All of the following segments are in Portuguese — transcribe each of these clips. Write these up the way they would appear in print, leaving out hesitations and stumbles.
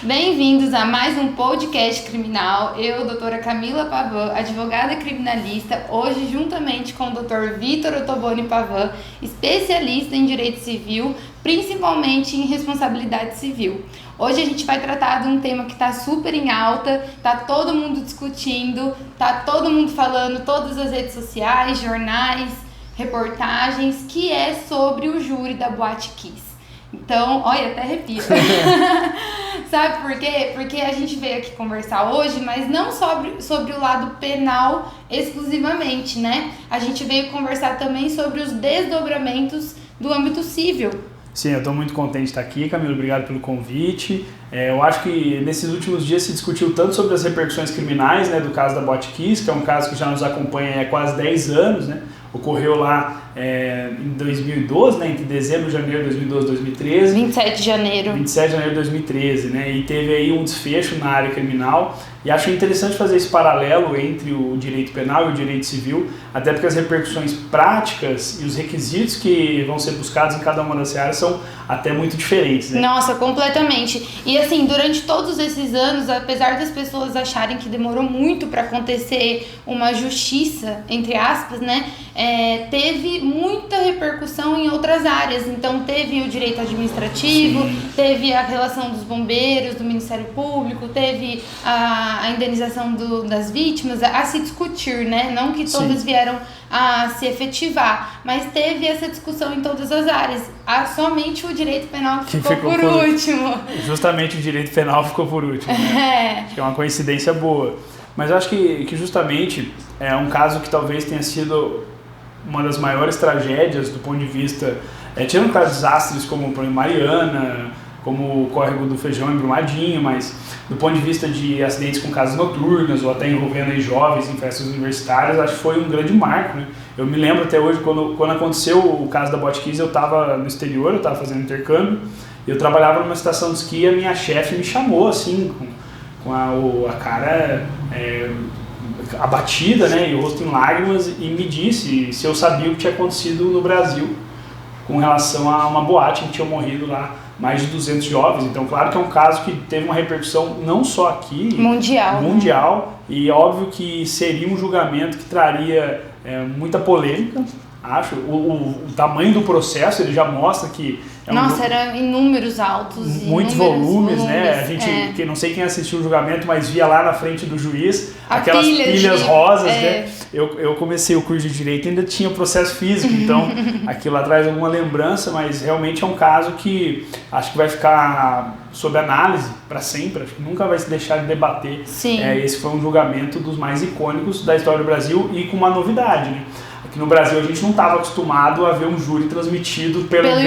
Bem-vindos a mais um podcast criminal. Eu, doutora Camila Pavan, advogada criminalista, hoje juntamente com o doutor Vitor Ottoboni Pavan, especialista em direito civil, principalmente em responsabilidade civil. Hoje a gente vai tratar de um tema que está super em alta, tá todo mundo discutindo, tá todo mundo falando, todas as redes sociais, jornais, reportagens, que é sobre o júri da Boate Kiss. Então, olha, até arrepio. Sabe por quê? Porque a gente veio aqui conversar hoje, mas não sobre o lado penal exclusivamente, né? A gente veio conversar também sobre os desdobramentos do âmbito civil. Sim, eu estou muito contente de estar aqui, Camilo, obrigado pelo convite. Eu acho que nesses últimos dias se discutiu tanto sobre as repercussões criminais, né, do caso da Boate Kiss, que é um caso que já nos acompanha há quase 10 anos, né? Ocorreu lá em 2012, né, entre dezembro e janeiro de 2012 e 2013. 27 de janeiro. 27 de janeiro de 2013, né? E teve aí um desfecho na área criminal. E acho interessante fazer esse paralelo entre o direito penal e o direito civil, até porque as repercussões práticas e os requisitos que vão ser buscados em cada uma das áreas são até muito diferentes, né? Nossa, completamente. E assim, durante todos esses anos, apesar das pessoas acharem que demorou muito para acontecer uma justiça, entre aspas, né? Teve muita repercussão em outras áreas. Então teve o direito administrativo, sim, teve a relação dos bombeiros, do Ministério Público, teve a indenização das vítimas a se discutir, né? Não que todas, sim, vieram a se efetivar, mas teve essa discussão em todas as áreas. Somente o direito penal que ficou por último. Justamente o direito penal ficou por último, né? Acho que é uma coincidência boa. Mas eu acho que justamente é um caso que talvez tenha sido uma das maiores tragédias do ponto de vista, tirando claro desastres como o Problema Mariana, como o córrego do Feijão em Brumadinho, mas do ponto de vista de acidentes com casas noturnas ou até envolvendo aí jovens em festas universitárias, acho que foi um grande marco, né? Eu me lembro até hoje, quando aconteceu o caso da Boate Kiss, eu estava no exterior, eu estava fazendo intercâmbio, e eu trabalhava numa estação de esqui, e a minha chefe me chamou assim, com a cara abatida, né, e o rosto em lágrimas, e me disse se eu sabia o que tinha acontecido no Brasil com relação a uma boate em que tinham morrido lá mais de 200 jovens. Então, claro que é um caso que teve uma repercussão não só aqui, mundial, e óbvio que seria um julgamento que traria muita polêmica. Acho, o tamanho do processo, ele já mostra que eram inúmeros autos, muitos volumes, né? A gente, que não sei quem assistiu o julgamento, mas via lá na frente do juiz aquelas pilhas rosas, né? Eu comecei o curso de Direito e ainda tinha processo físico, então aquilo lá traz alguma lembrança, mas realmente é um caso que acho que vai ficar sob análise para sempre, acho que nunca vai se deixar de debater. Sim. Esse foi um julgamento dos mais icônicos da história do Brasil e com uma novidade, né? Aqui no Brasil a gente não estava acostumado a ver um júri transmitido pela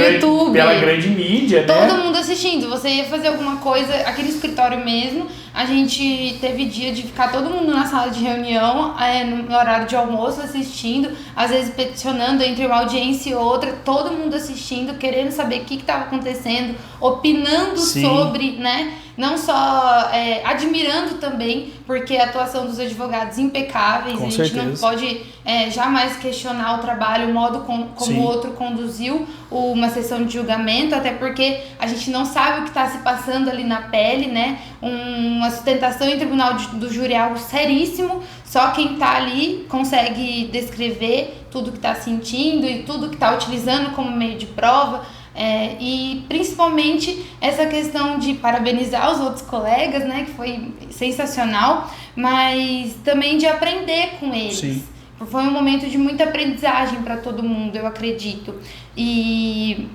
grande mídia, todo, né? Todo mundo assistindo. Você ia fazer alguma coisa, aqui no escritório mesmo, a gente teve dia de ficar todo mundo na sala de reunião, no horário de almoço assistindo, às vezes peticionando entre uma audiência e outra, todo mundo assistindo, querendo saber o que estava acontecendo, opinando, sim, sobre, né? Não só admirando também, porque a atuação dos advogados impecáveis, com a gente certeza não pode jamais questionar o trabalho, o modo como o outro conduziu uma sessão de julgamento, até porque a gente não sabe o que está se passando ali na pele, né? Uma sustentação em tribunal do júri é algo seríssimo, só quem está ali consegue descrever tudo que está sentindo e tudo que está utilizando como meio de prova. E principalmente essa questão de parabenizar os outros colegas, né, que foi sensacional, mas também de aprender com eles. Sim. Foi um momento de muita aprendizagem para todo mundo, eu acredito. E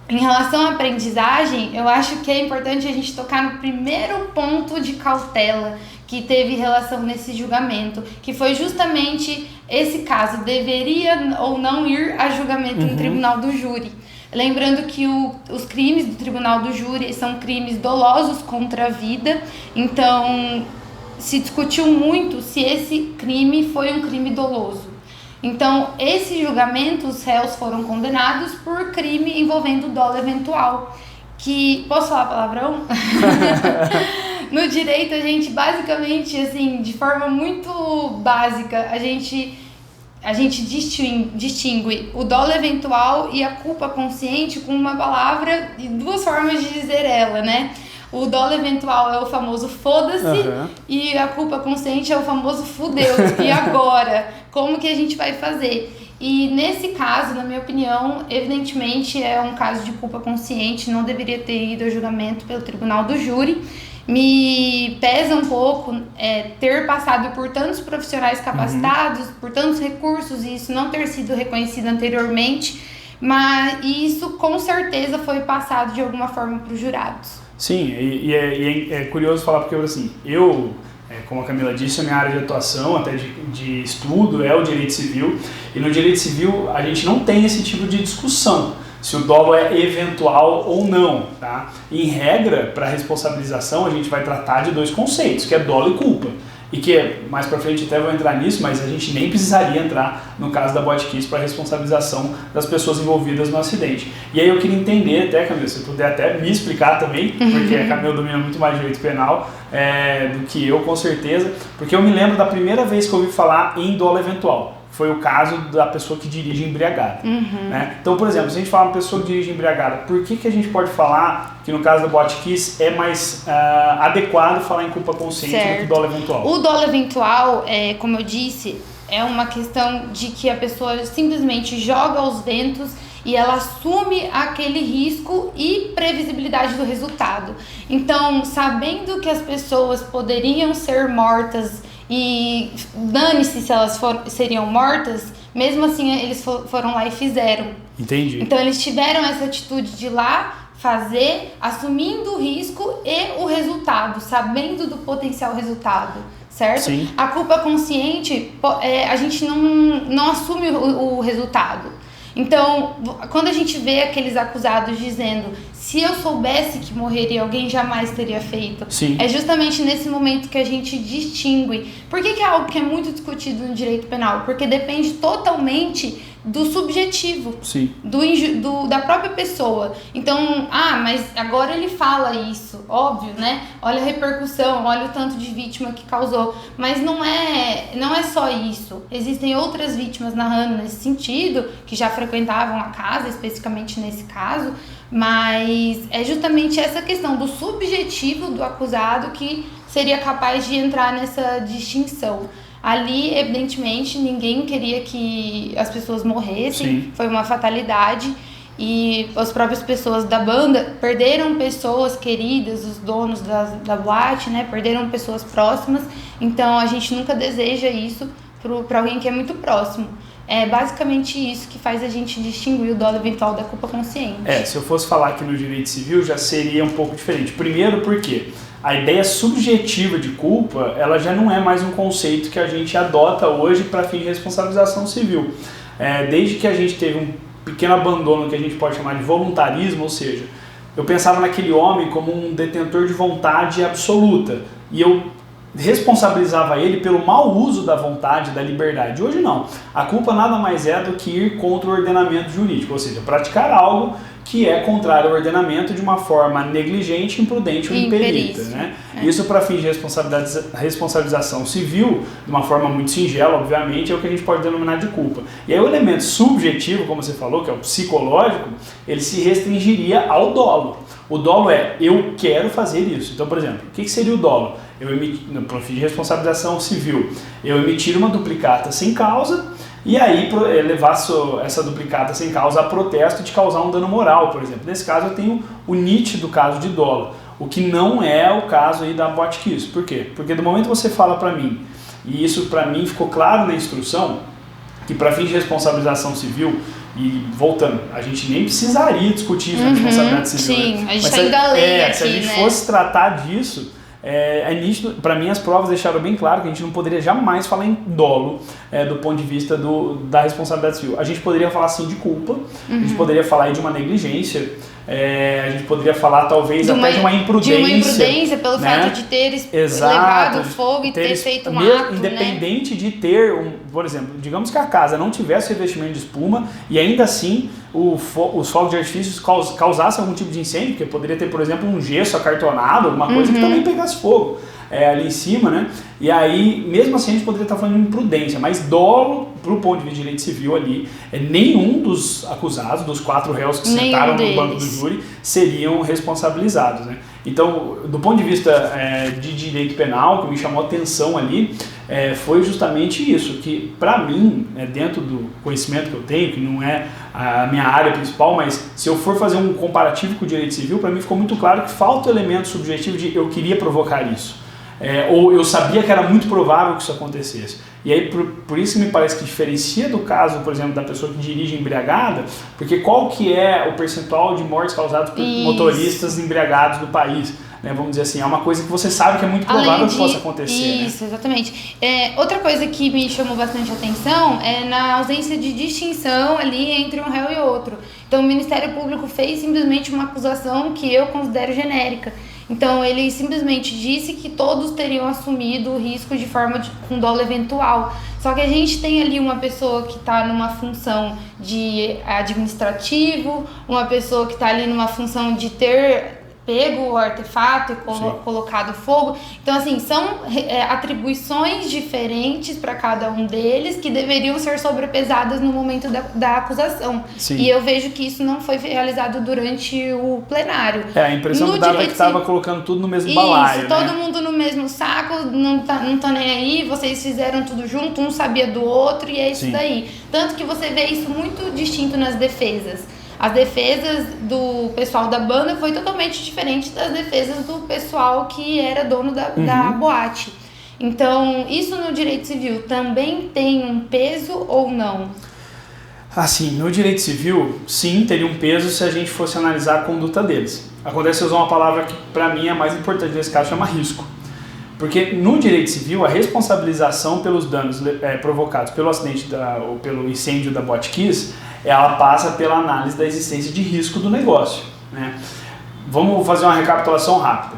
em relação à aprendizagem, eu acho que é importante a gente tocar no primeiro ponto de cautela que teve relação nesse julgamento, que foi justamente esse caso, deveria ou não ir a julgamento no tribunal do júri. Lembrando que os crimes do tribunal do júri são crimes dolosos contra a vida, então se discutiu muito se esse crime foi um crime doloso. Então, esse julgamento, os réus foram condenados por crime envolvendo dolo eventual. Posso falar palavrão? No direito, a gente basicamente, assim, de forma muito básica, a gente distingue o dolo eventual e a culpa consciente com uma palavra e duas formas de dizer ela, né? O dolo eventual é o famoso foda-se e a culpa consciente é o famoso fudeu. E agora? Como que a gente vai fazer? E nesse caso, na minha opinião, evidentemente é um caso de culpa consciente, não deveria ter ido a julgamento pelo tribunal do júri. Me pesa um pouco ter passado por tantos profissionais capacitados, por tantos recursos e isso não ter sido reconhecido anteriormente, mas isso com certeza foi passado de alguma forma para os jurados. Sim, e é curioso falar porque assim, como a Camila disse, a minha área de atuação, até de estudo, é o direito civil, e no direito civil a gente não tem esse tipo de discussão, se o dolo é eventual ou não, tá? Em regra, para responsabilização, a gente vai tratar de dois conceitos, que é dolo e culpa. E que mais pra frente até vou entrar nisso, mas a gente nem precisaria entrar no caso da Botkiss para responsabilização das pessoas envolvidas no acidente. E aí eu queria entender até, Camila, se puder até me explicar também, porque a Camila domina muito mais direito penal do que eu, com certeza, porque eu me lembro da primeira vez que eu ouvi falar em dolo eventual. Foi o caso da pessoa que dirige embriagada. Né? Então, por exemplo, se a gente fala uma pessoa que dirige embriagada, por que a gente pode falar que no caso da Botkiss é mais adequado falar em culpa consciente do que dolo eventual? O dolo eventual, como eu disse, é uma questão de que a pessoa simplesmente joga aos ventos e ela assume aquele risco e previsibilidade do resultado. Então, sabendo que as pessoas poderiam ser mortas e dane-se se elas seriam mortas, mesmo assim eles foram lá e fizeram. Entendi. Então eles tiveram essa atitude de ir lá fazer, assumindo o risco e o resultado, sabendo do potencial resultado, certo? Sim. A culpa consciente, a gente não assume o resultado. Então, quando a gente vê aqueles acusados dizendo, se eu soubesse que morreria alguém, jamais teria feito. Sim. É justamente nesse momento que a gente distingue. Por que é algo que é muito discutido no direito penal? Porque depende totalmente do subjetivo, sim, da própria pessoa. Então, mas agora ele fala isso, óbvio, né? Olha a repercussão, olha o tanto de vítima que causou. Mas não é só isso. Existem outras vítimas narrando nesse sentido, que já frequentavam a casa, especificamente nesse caso, mas é justamente essa questão do subjetivo do acusado que seria capaz de entrar nessa distinção. Ali, evidentemente, ninguém queria que as pessoas morressem. Sim. Foi uma fatalidade e as próprias pessoas da banda perderam pessoas queridas, os donos da boate, né? Perderam pessoas próximas, então a gente nunca deseja isso para alguém que é muito próximo. É basicamente isso que faz a gente distinguir o dolo eventual da culpa consciente. Se eu fosse falar aqui no direito civil já seria um pouco diferente. Primeiro porque a ideia subjetiva de culpa, ela já não é mais um conceito que a gente adota hoje para fim de responsabilização civil. Desde que a gente teve um pequeno abandono que a gente pode chamar de voluntarismo, ou seja, eu pensava naquele homem como um detentor de vontade absoluta e eu responsabilizava ele pelo mau uso da vontade, da liberdade. Hoje não. A culpa nada mais é do que ir contra o ordenamento jurídico, ou seja, praticar algo que é contrário ao ordenamento de uma forma negligente, imprudente ou imperita. Né? Isso para fins de responsabilização civil, de uma forma muito singela, obviamente, é o que a gente pode denominar de culpa. E aí o elemento subjetivo, como você falou, que é o psicológico, ele se restringiria ao dolo. O dolo é, eu quero fazer isso. Então, por exemplo, o que seria o dolo? Para fins de responsabilização civil, eu emitir uma duplicata sem causa, e aí levar essa duplicata sem causa a protesto de causar um dano moral, por exemplo. Nesse caso eu tenho o nítido caso de dolo, o que não é o caso aí da Botkiss. Por quê? Porque do momento que você fala para mim, e isso para mim ficou claro na instrução, que para fins de responsabilização civil, e voltando, a gente nem precisaria discutir isso na responsabilidade civil. Sim, né? A gente tem da lei aqui, se a gente fosse tratar disso, nítido, para mim as provas deixaram bem claro que a gente não poderia jamais falar em dolo do ponto de vista da responsabilidade civil. A gente poderia falar sim de culpa, a gente poderia falar aí de uma negligência, a gente poderia falar talvez até de uma imprudência. De uma imprudência pelo fato de ter levado fogo e ter feito um ato, independente de ter, por exemplo, digamos que a casa não tivesse revestimento de espuma e ainda assim os fogos de artifício causassem algum tipo de incêndio, porque poderia ter, por exemplo, um gesso acartonado, alguma coisa que também pegasse fogo ali em cima, né? E aí, mesmo assim, a gente poderia estar falando de imprudência, mas dolo, para o ponto de vista de direito civil ali, nenhum dos acusados, dos 4 réus que sentaram no banco do júri, seriam responsabilizados, né? Então, do ponto de vista de direito penal, o que me chamou a atenção ali foi justamente isso, que para mim, dentro do conhecimento que eu tenho, que não é a minha área principal, mas se eu for fazer um comparativo com o direito civil, para mim ficou muito claro que falta o elemento subjetivo de eu queria provocar isso. Ou eu sabia que era muito provável que isso acontecesse. E aí, por isso que me parece que diferencia do caso, por exemplo, da pessoa que dirige embriagada, porque qual que é o percentual de mortes causadas por motoristas embriagados no país? Vamos dizer assim, é uma coisa que você sabe que é muito provável que possa acontecer. Isso, exatamente. Outra coisa que me chamou bastante atenção é na ausência de distinção ali entre um réu e outro. Então, o Ministério Público fez simplesmente uma acusação que eu considero genérica. Então, ele simplesmente disse que todos teriam assumido o risco de forma com dolo eventual. Só que a gente tem ali uma pessoa que está numa função de administrativo, uma pessoa que está ali numa função de ter pego o artefato e colocado fogo. Então, assim, são atribuições diferentes para cada um deles que deveriam ser sobrepesadas no momento da acusação. Sim. E eu vejo que isso não foi realizado durante o plenário. A impressão que dava é que estava colocando tudo no mesmo balaio. Isso, todo mundo no mesmo saco, não tô nem aí, vocês fizeram tudo junto, um sabia do outro e é isso daí. Tanto que você vê isso muito distinto nas defesas. As defesas do pessoal da banda foi totalmente diferente das defesas do pessoal que era dono da boate. Então, isso no direito civil também tem um peso ou não? Assim, no direito civil, sim, teria um peso se a gente fosse analisar a conduta deles. Acontece usar uma palavra que, para mim, é a mais importante nesse caso, chama risco. Porque no direito civil, a responsabilização pelos danos provocados pelo acidente ou pelo incêndio da Botkiss, ela passa pela análise da existência de risco do negócio, né? Vamos fazer uma recapitulação rápida.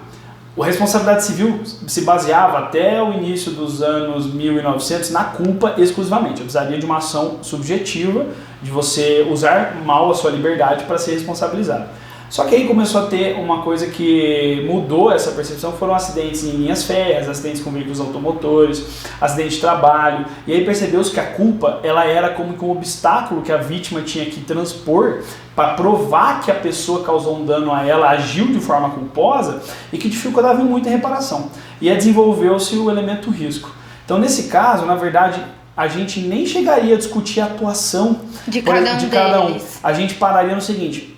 A responsabilidade civil se baseava até o início dos anos 1900 na culpa exclusivamente. Eu precisaria de uma ação subjetiva, de você usar mal a sua liberdade para ser responsabilizado. Só que aí começou a ter uma coisa que mudou essa percepção, foram acidentes em linhas férreas, acidentes com veículos automotores, acidentes de trabalho, e aí percebeu-se que a culpa ela era como que um obstáculo que a vítima tinha que transpor para provar que a pessoa causou um dano a ela, agiu de forma culposa e que dificultava muito a reparação. E aí desenvolveu-se o elemento risco. Então nesse caso, na verdade, a gente nem chegaria a discutir a atuação de cada um. A gente pararia no seguinte,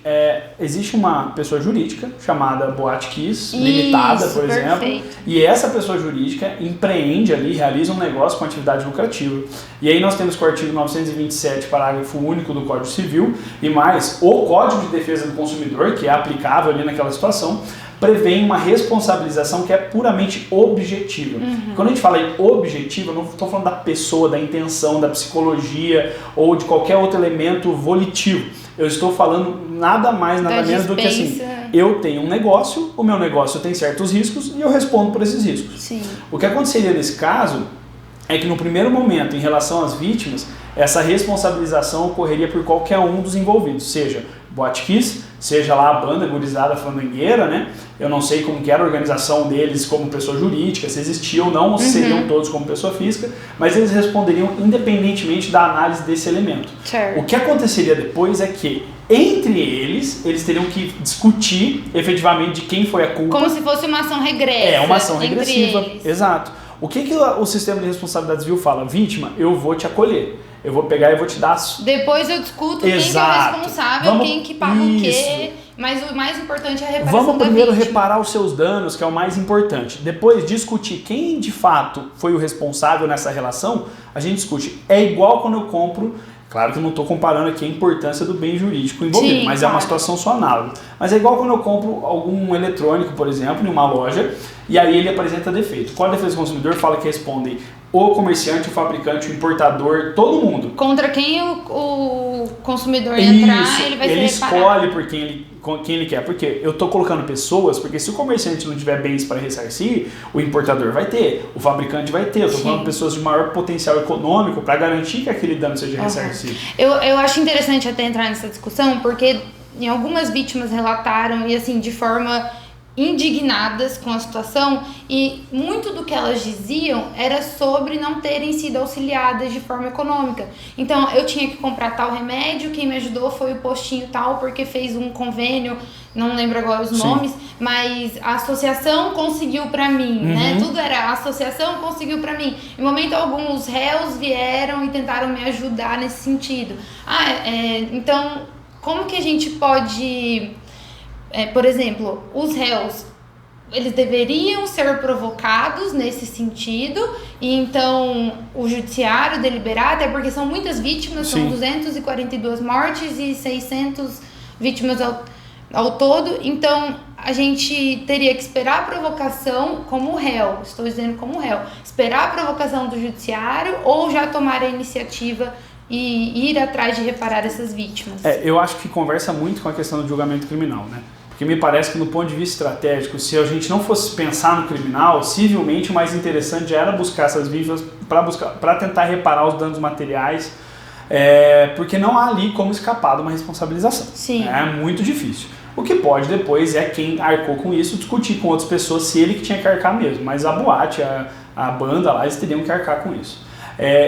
existe uma pessoa jurídica chamada Botkiss Limitada, por exemplo, e essa pessoa jurídica empreende ali, realiza um negócio com atividade lucrativa. E aí nós temos que o artigo 927, parágrafo único do Código Civil, e mais o Código de Defesa do Consumidor, que é aplicável ali naquela situação, prevê uma responsabilização que é puramente objetiva. Quando a gente fala em objetivo, eu não estou falando da pessoa, da intenção, da psicologia ou de qualquer outro elemento volitivo. Eu estou falando nada mais, nada menos do que assim, eu tenho um negócio, o meu negócio tem certos riscos e eu respondo por esses riscos. Sim. O que aconteceria nesse caso é que no primeiro momento, em relação às vítimas, essa responsabilização ocorreria por qualquer um dos envolvidos, seja Botkiss, seja lá a banda gurizada fandangueira, né? Eu não sei como que era a organização deles como pessoa jurídica, se existia ou não, ou se seriam todos como pessoa física, mas eles responderiam independentemente da análise desse elemento. Certo. O que aconteceria depois é que, entre eles teriam que discutir efetivamente de quem foi a culpa. Como se fosse uma ação regressa. Uma ação regressiva, exato. O que o sistema de responsabilidade civil fala? Vítima, eu vou te acolher. Eu vou pegar e vou te dar... Depois eu discuto quem que é o responsável, quem que paga o quê, mas o mais importante é a reparação da vítima. Vamos primeiro reparar os seus danos, que é o mais importante. Depois discutir quem de fato foi o responsável nessa relação, a gente discute. É igual quando eu compro... Claro que eu não estou comparando aqui a importância do bem jurídico envolvido, sim, mas claro. É uma situação só análoga. Mas é igual quando eu compro algum eletrônico, por exemplo, em uma loja, e aí ele apresenta defeito. Qual a defesa do consumidor fala que respondem o comerciante, o fabricante, o importador, todo mundo. Contra quem o consumidor entrar, ele vai ser reparado. Ele escolhe por quem ele quer. Porque eu estou colocando pessoas, porque se o comerciante não tiver bens para ressarcir, o importador vai ter, o fabricante vai ter. Eu estou falando pessoas de maior potencial econômico para garantir que aquele dano seja ressarcido. Eu acho interessante até entrar nessa discussão, porque em algumas vítimas relataram, e assim, de forma indignadas com a situação, e muito do que elas diziam era sobre não terem sido auxiliadas de forma econômica. Então, eu tinha que comprar tal remédio, quem me ajudou foi o postinho tal, porque fez um convênio, não lembro agora os nomes, mas a associação conseguiu pra mim, né? Tudo era a associação conseguiu pra mim. Em momento algum, os réus vieram e tentaram me ajudar nesse sentido. Então, como que a gente pode... por exemplo, os réus, eles deveriam ser provocados nesse sentido, e então o judiciário deliberar, até porque são muitas vítimas, são 242 mortes e 600 vítimas ao todo, então a gente teria que esperar a provocação como réu, estou dizendo como réu, esperar a provocação do judiciário ou já tomar a iniciativa e ir atrás de reparar essas vítimas. Eu acho que conversa muito com a questão do julgamento criminal, né? Porque me parece que no ponto de vista estratégico, se a gente não fosse pensar no criminal, civilmente o mais interessante já era buscar essas vítimas para tentar reparar os danos materiais, porque não há ali como escapar de uma responsabilização. Sim. É muito difícil. O que pode depois é quem arcou com isso discutir com outras pessoas se ele que tinha que arcar mesmo, mas a boate, a banda lá, eles teriam que arcar com isso.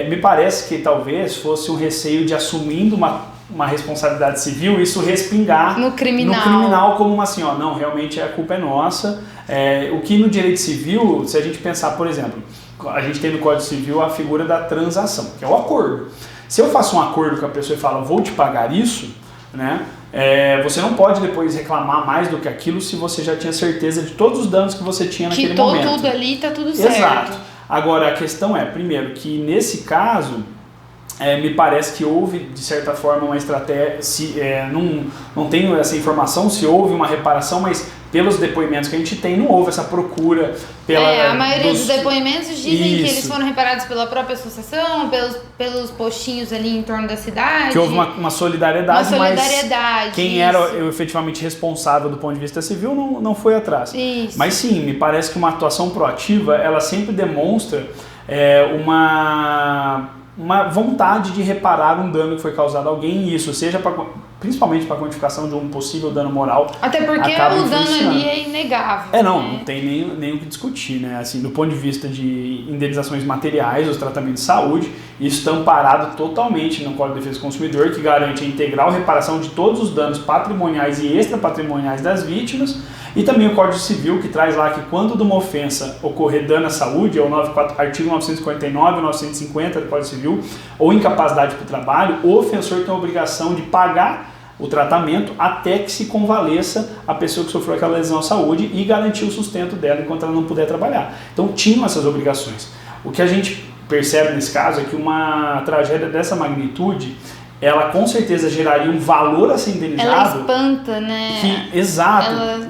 Me parece que talvez fosse um receio de assumindo uma responsabilidade civil, isso respingar no criminal como uma assim, não, realmente a culpa é nossa. O que no direito civil, se a gente pensar, por exemplo, a gente tem no Código Civil a figura da transação, que é o acordo. Se eu faço um acordo com a pessoa e falo, vou te pagar isso, né? Você não pode depois reclamar mais do que aquilo se você já tinha certeza de todos os danos que você tinha naquele momento. Quitou tudo ali, tá tudo certo. Exato. Agora, a questão primeiro, que nesse caso, me parece que houve, de certa forma, uma estratégia, não tenho essa informação se houve uma reparação, mas pelos depoimentos que a gente tem, não houve essa procura a maioria dos depoimentos dizem que eles foram reparados pela própria associação, pelos postinhos ali em torno da cidade. Que houve uma solidariedade, mas quem era efetivamente responsável do ponto de vista civil não foi atrás. Isso. Mas sim, me parece que uma atuação proativa, ela sempre demonstra uma vontade de reparar um dano que foi causado a alguém, e isso seja principalmente para a quantificação de um possível dano moral. Até porque o dano ali é inegável. Não tem nem o que discutir, né? Assim, do ponto de vista de indenizações materiais, os tratamentos de saúde, isso está amparado totalmente no Código de Defesa do Consumidor, que garante a integral reparação de todos os danos patrimoniais e extrapatrimoniais das vítimas, e também o Código Civil, que traz lá que quando de uma ofensa ocorrer dano à saúde, é o artigo 949 ou 950 do Código Civil, ou incapacidade para o trabalho, o ofensor tem a obrigação de pagar o tratamento até que se convaleça a pessoa que sofreu aquela lesão à saúde e garantir o sustento dela enquanto ela não puder trabalhar. Então tinham essas obrigações. O que a gente percebe nesse caso é que uma tragédia dessa magnitude, ela com certeza geraria um valor a ser indenizado. Ela espanta, né?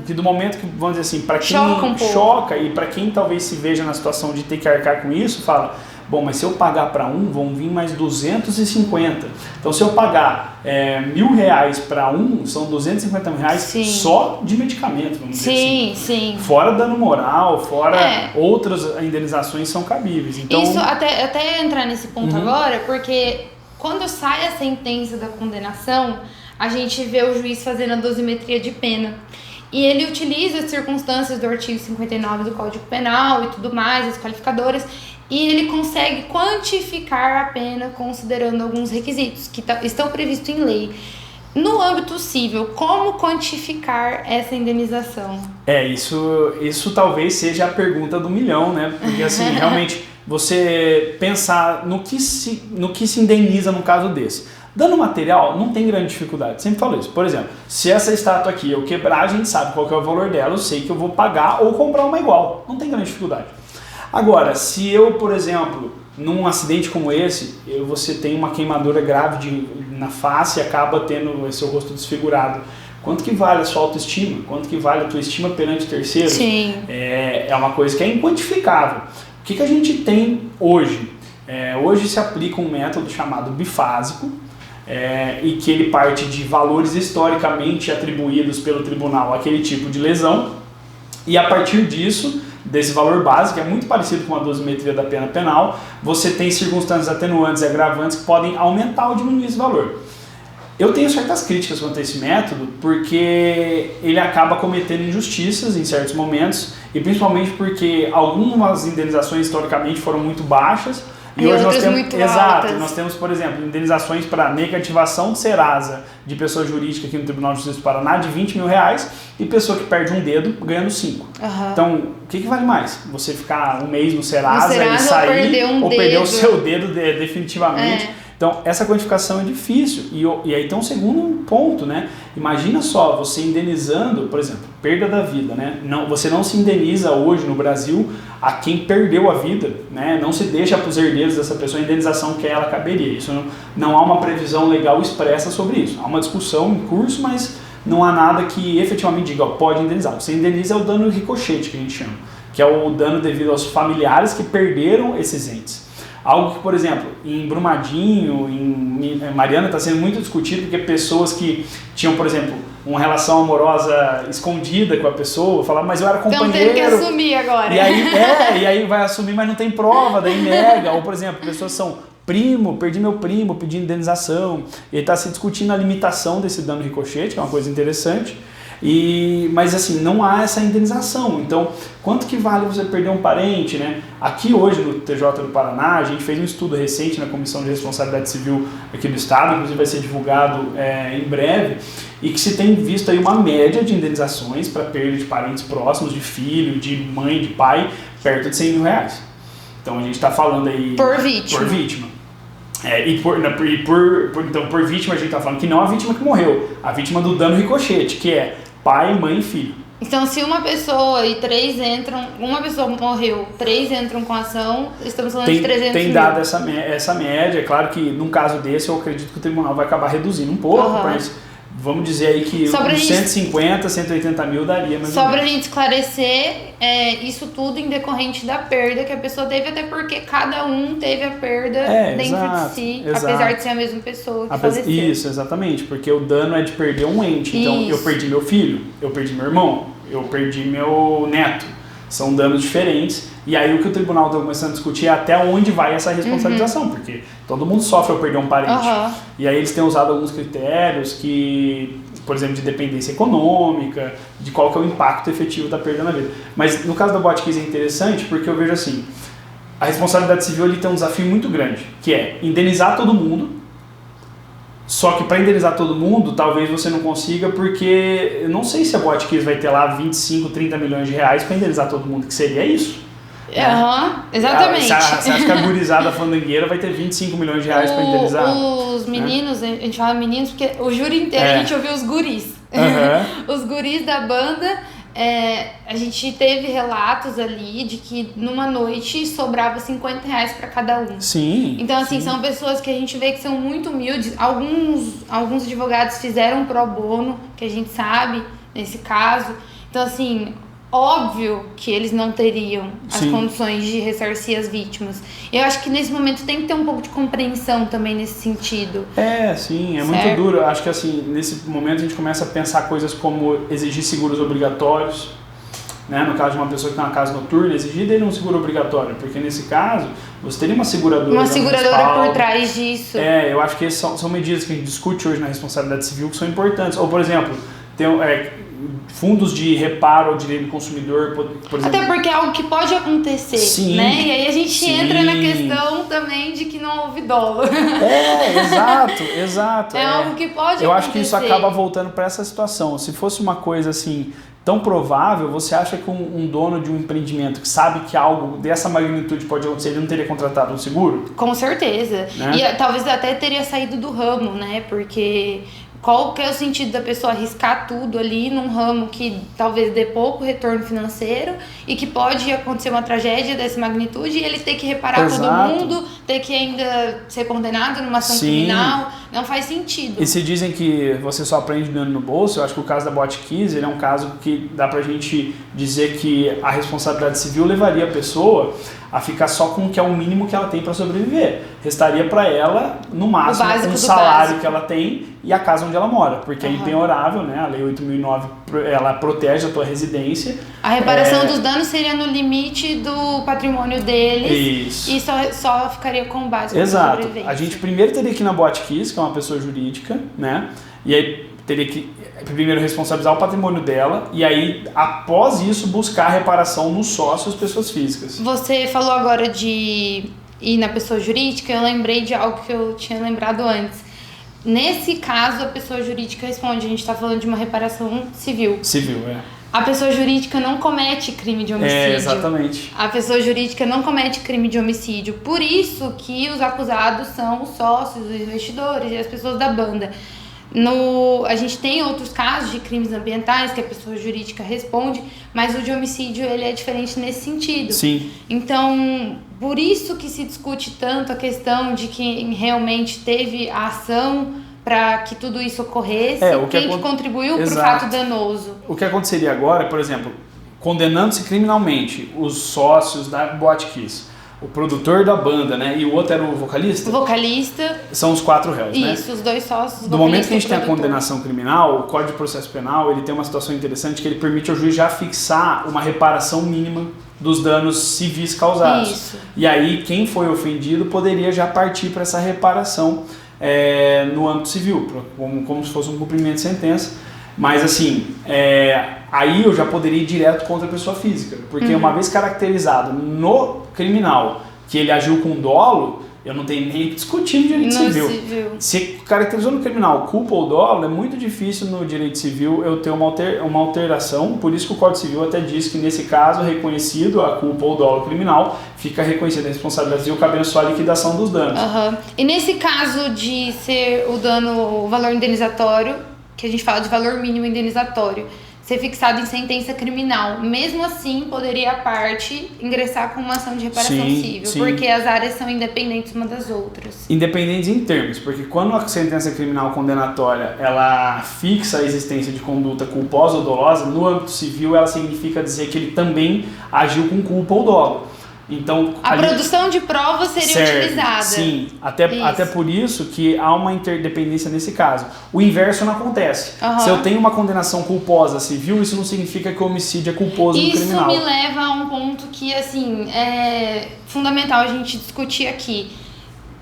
Que do momento que, vamos dizer assim, para quem choca e para quem talvez se veja na situação de ter que arcar com isso, fala, bom, mas se eu pagar para vão vir mais 250. Então se eu pagar R$1.000 para são R$250 só de medicamento, vamos dizer assim. Sim. Fora dano moral, fora outras indenizações são cabíveis. Então, isso, até entrar nesse ponto agora, porque quando sai a sentença da condenação, a gente vê o juiz fazendo a dosimetria de pena. E ele utiliza as circunstâncias do artigo 59 do Código Penal e tudo mais, as qualificadoras, e ele consegue quantificar a pena considerando alguns requisitos que estão previstos em lei. No âmbito civil, como quantificar essa indenização? Isso talvez seja a pergunta do milhão, né? Porque assim, realmente, você pensar no que se indeniza num caso desse. Dano material não tem grande dificuldade, sempre falo isso. Por exemplo, se essa estátua aqui eu quebrar, a gente sabe qual que é o valor dela, eu sei que eu vou pagar ou comprar uma igual, não tem grande dificuldade. Agora, se eu, por exemplo, num acidente como esse, você tem uma queimadura grave na face e acaba tendo seu rosto desfigurado, quanto que vale a sua autoestima? Quanto que vale a tua estima perante terceiros? Sim. É uma coisa que é inquantificável. O que a gente tem hoje? Hoje se aplica um método chamado bifásico, e que ele parte de valores historicamente atribuídos pelo tribunal àquele tipo de lesão, e a partir disso, desse valor base, que é muito parecido com a dosimetria da pena penal, você tem circunstâncias atenuantes e agravantes que podem aumentar ou diminuir esse valor. Eu tenho certas críticas quanto a esse método, porque ele acaba cometendo injustiças em certos momentos, e principalmente porque algumas indenizações historicamente foram muito baixas, e hoje nós temos, muito altas. Nós temos, por exemplo, indenizações para negativação de Serasa de pessoa jurídica aqui no Tribunal de Justiça do Paraná de R$20 mil e pessoa que perde um dedo ganhando 5. Então, o que vale mais? Você ficar um mês no Serasa e sair ou perder o seu dedo definitivamente? Então, essa quantificação é difícil. E aí tem um segundo ponto, né? Imagina só, você indenizando, por exemplo, perda da vida, né? Você não se indeniza hoje no Brasil a quem perdeu a vida, né? Não se deixa para os herdeiros dessa pessoa a indenização que ela caberia. Isso não há uma previsão legal expressa sobre isso. Há uma discussão em curso, mas não há nada que efetivamente diga, pode indenizar. Você indeniza é o dano ricochete, que a gente chama, que é o dano devido aos familiares que perderam esses entes. Algo que, por exemplo, em Brumadinho, em Mariana, está sendo muito discutido porque pessoas que tinham, por exemplo, uma relação amorosa escondida com a pessoa, falavam, mas eu era companheiro. Então tem que assumir agora. E aí vai assumir, mas não tem prova, daí nega. Ou, por exemplo, pessoas são perdi meu primo, pedi indenização. E está se discutindo a limitação desse dano ricochete, que é uma coisa interessante. Mas assim, não há essa indenização. Então, quanto que vale você perder um parente, né? Aqui hoje no TJ do Paraná, a gente fez um estudo recente na Comissão de Responsabilidade Civil aqui do Estado, inclusive vai ser divulgado em breve, e que se tem visto aí uma média de indenizações para perda de parentes próximos, de filho, de mãe, de pai, perto de R$100 mil. Então a gente está falando aí... Por vítima. Por vítima. Então, por vítima a gente está falando que não a vítima que morreu, a vítima do dano ricochete, que é pai, mãe e filho. Então, se uma pessoa e 3 entram, uma pessoa morreu, 3 entram com a ação, estamos falando de 300 mil. Tem dado essa média. É claro que num caso desse eu acredito que o tribunal vai acabar reduzindo um pouco, mas vamos dizer aí que uns 150, 180 mil daria mais ou menos. Só pra gente esclarecer, isso tudo em decorrente da perda que a pessoa teve, até porque cada um teve a perda dentro de si, apesar de ser a mesma pessoa que faleceu. Isso, exatamente, porque o dano é de perder um ente. Então, eu perdi meu filho, eu perdi meu irmão, eu perdi meu neto. São danos diferentes. E aí o que o tribunal está começando a discutir é até onde vai essa responsabilização, porque todo mundo sofre ao perder um parente. E aí eles têm usado alguns critérios que, por exemplo, de dependência econômica, de qual que é o impacto efetivo da perda na vida. Mas no caso da Botkiss é interessante porque eu vejo assim, a responsabilidade civil ele tem um desafio muito grande, que é indenizar todo mundo. Só que para indenizar todo mundo, talvez você não consiga, porque eu não sei se a Botkiss vai ter lá 25, 30 milhões de reais para indenizar todo mundo, que seria isso. Exatamente. Você acha que a gurizada fandangueira vai ter 25 milhões de reais para indenizar? Os meninos, a gente fala meninos porque o júri inteiro a gente ouviu os guris. Os guris da banda, a gente teve relatos ali de que numa noite sobrava R$50 para cada um. Sim. Então, assim, são pessoas que a gente vê que são muito humildes. Alguns advogados fizeram pro bono, que a gente sabe, nesse caso. Então, assim, óbvio que eles não teriam as condições de ressarcir as vítimas. Eu acho que nesse momento tem que ter um pouco de compreensão também nesse sentido. Sim, é muito duro. Eu acho que assim, nesse momento a gente começa a pensar coisas como exigir seguros obrigatórios, né? No caso de uma pessoa que tem uma casa noturna, exigir dele um seguro obrigatório, porque nesse caso você teria uma seguradora. Uma seguradora por trás disso. Eu acho que essas são medidas que a gente discute hoje na responsabilidade civil que são importantes. Ou, por exemplo, tem fundos de reparo ao direito do consumidor, por exemplo. Até porque é algo que pode acontecer, né? E aí a gente entra na questão também de que não houve dolo. Exato. É algo que pode acontecer. Eu acho que isso acaba voltando para essa situação. Se fosse uma coisa assim tão provável, você acha que um dono de um empreendimento que sabe que algo dessa magnitude pode acontecer, ele não teria contratado um seguro? Com certeza. Né? E talvez até teria saído do ramo, né? Porque qual que é o sentido da pessoa arriscar tudo ali num ramo que talvez dê pouco retorno financeiro e que pode acontecer uma tragédia dessa magnitude e ele ter que reparar todo mundo, ter que ainda ser condenado numa ação criminal? Não faz sentido. E se dizem que você só aprende dando no bolso, eu acho que o caso da Botkiss, ele é um caso que dá pra gente dizer que a responsabilidade civil levaria a pessoa a ficar só com o que é o mínimo que ela tem para sobreviver. Restaria para ela, no máximo, um salário que ela tem e a casa onde ela mora, porque é impenhorável, né? A Lei 8.009, ela protege a tua residência, A reparação dos danos seria no limite do patrimônio deles. Isso. E só ficaria com base. Exato. A gente primeiro teria que ir na Botkiss, que é uma pessoa jurídica, né? E aí teria que primeiro responsabilizar o patrimônio dela e aí, após isso, buscar a reparação nos sócios, pessoas físicas. Você falou agora de ir na pessoa jurídica, eu lembrei de algo que eu tinha lembrado antes. Nesse caso, a pessoa jurídica responde, a gente está falando de uma reparação civil. Civil, é. A pessoa jurídica não comete crime de homicídio. Exatamente. A pessoa jurídica não comete crime de homicídio. Por isso que os acusados são os sócios, os investidores e as pessoas da banda. A gente tem outros casos de crimes ambientais que a pessoa jurídica responde, mas o de homicídio ele é diferente nesse sentido. Sim. Então, por isso que se discute tanto a questão de quem realmente teve a ação para que tudo isso ocorresse, quem que contribuiu para o fato danoso. O que aconteceria agora, por exemplo, condenando-se criminalmente os sócios da Botkiss, o produtor da banda, né? E o outro era o vocalista? O vocalista. São os 4 réus, né? Isso, os 2 sócios. No momento que a gente tem a condenação criminal, o Código de Processo Penal, ele tem uma situação interessante que ele permite ao juiz já fixar uma reparação mínima dos danos civis causados. Isso. E aí, quem foi ofendido poderia já partir para essa reparação no âmbito civil, como se fosse um cumprimento de sentença. Mas assim, aí eu já poderia ir direto contra a pessoa física, porque uma vez caracterizado no criminal que ele agiu com dolo, eu não tenho nem que discutir no direito civil. Se caracterizou no criminal culpa ou dolo, é muito difícil no direito civil eu ter uma alteração, por isso que o Código Civil até diz que nesse caso, reconhecido a culpa ou dolo criminal, fica reconhecida a responsabilidade civil, cabendo só a liquidação dos danos. E nesse caso de ser o valor indenizatório, que a gente fala de valor mínimo indenizatório, ser fixado em sentença criminal, mesmo assim poderia a parte ingressar com uma ação de reparação civil, porque as áreas são independentes uma das outras. Independentes em termos, porque quando a sentença criminal condenatória ela fixa a existência de conduta culposa ou dolosa, no âmbito civil ela significa dizer que ele também agiu com culpa ou dolo. Então, a produção de provas seria utilizada. Sim, até por isso que há uma interdependência nesse caso. O inverso não acontece. Se eu tenho uma condenação culposa civil, isso não significa que o homicídio é culposo no criminal. Isso me leva a um ponto que assim, é fundamental a gente discutir aqui.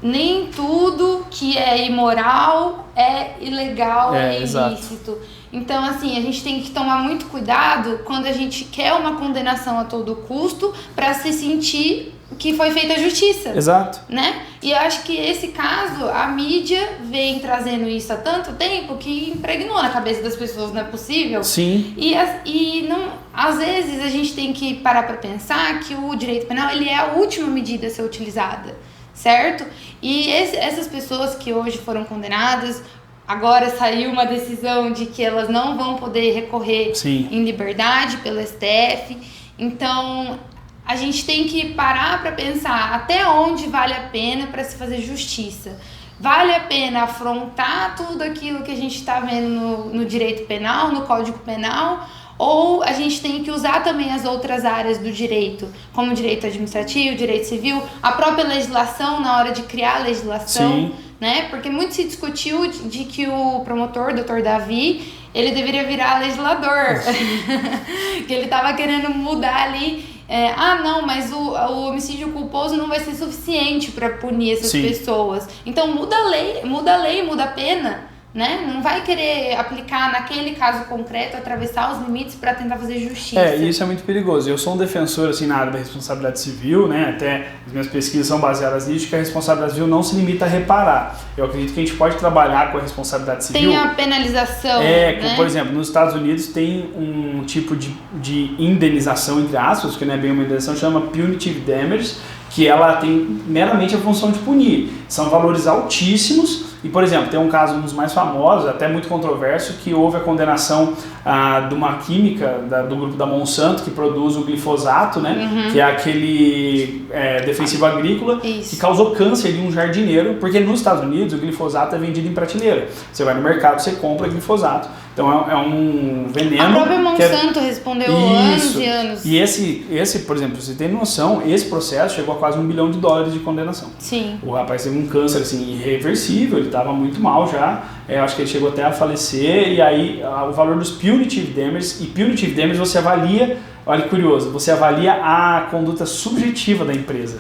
Nem tudo que é imoral é ilegal, é ilícito. Então, assim, a gente tem que tomar muito cuidado quando a gente quer uma condenação a todo custo para se sentir que foi feita a justiça. Exato. Né? E eu acho que esse caso, a mídia vem trazendo isso há tanto tempo que impregnou na cabeça das pessoas, não é possível? Sim. E não, às vezes a gente tem que parar para pensar que o direito penal ele é a última medida a ser utilizada, certo? E essas pessoas que hoje foram condenadas, agora saiu uma decisão de que elas não vão poder recorrer em liberdade pelo STF. Então, a gente tem que parar para pensar até onde vale a pena para se fazer justiça. Vale a pena afrontar tudo aquilo que a gente está vendo no direito penal, no Código Penal, ou a gente tem que usar também as outras áreas do direito, como o direito administrativo, direito civil, a própria legislação na hora de criar a legislação, né? Porque muito se discutiu de que o promotor, Dr. Davi, ele deveria virar legislador, que ele estava querendo mudar ali, não, mas o homicídio culposo não vai ser suficiente para punir essas pessoas. Então muda a lei, muda a pena. Né? Não vai querer aplicar naquele caso concreto, atravessar os limites para tentar fazer justiça. Isso é muito perigoso. Eu sou um defensor assim, na área da responsabilidade civil, né? Até as minhas pesquisas são baseadas nisso, que a responsabilidade civil não se limita a reparar. Eu acredito que a gente pode trabalhar com a responsabilidade civil. Tem a penalização. Né? Por exemplo, nos Estados Unidos tem um tipo de indenização, entre aspas, que não é bem uma indenização, chama punitive damage, que ela tem meramente a função de punir. São valores altíssimos. E, por exemplo, tem um caso, um dos mais famosos, até muito controverso, que houve a condenação de uma química do grupo da Monsanto, que produz o glifosato, né? Que é aquele defensivo agrícola, que causou câncer de um jardineiro, porque nos Estados Unidos o glifosato é vendido em prateleira. Você vai no mercado, você compra glifosato. Então é um veneno. A própria Monsanto respondeu anos e anos. E esse, por exemplo, você tem noção, esse processo chegou a quase $1 bilhão de condenação. Sim. O rapaz teve um câncer assim, irreversível, ele estava muito mal já, acho que ele chegou até a falecer, e aí o valor dos punitive damages, e punitive damages você avalia olha que curioso, você avalia a conduta subjetiva da empresa,